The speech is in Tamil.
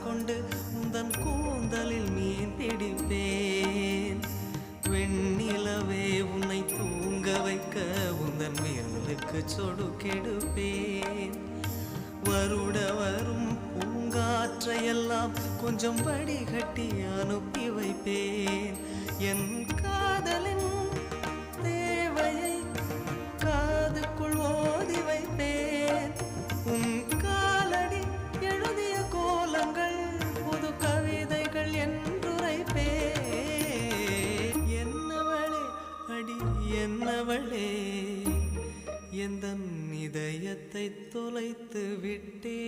கொண்டு உந்தன் கூந்தலில் மீன் பிடிப்பேன். வெண்ணிலவே உன்னை தூங்க வைக்க உந்தன் விரலுக்கு சொடுக்கெடுப்பேன். வருட வரும் பூங்காற்றையெல்லாம் கொஞ்சம் வடிகட்டி அனுப்பி வைப்பேன். என் காதலின் தேவையை காதுக்குள் ஓதி வைப்பேன். உன் காலடி எழுதிய கோலங்கள் புது கவிதைகள் என்றுரைப்பேன். என்னவளே அடி என்னவளே எந்தன் இதயத்தை தொலைத்து விட்டே.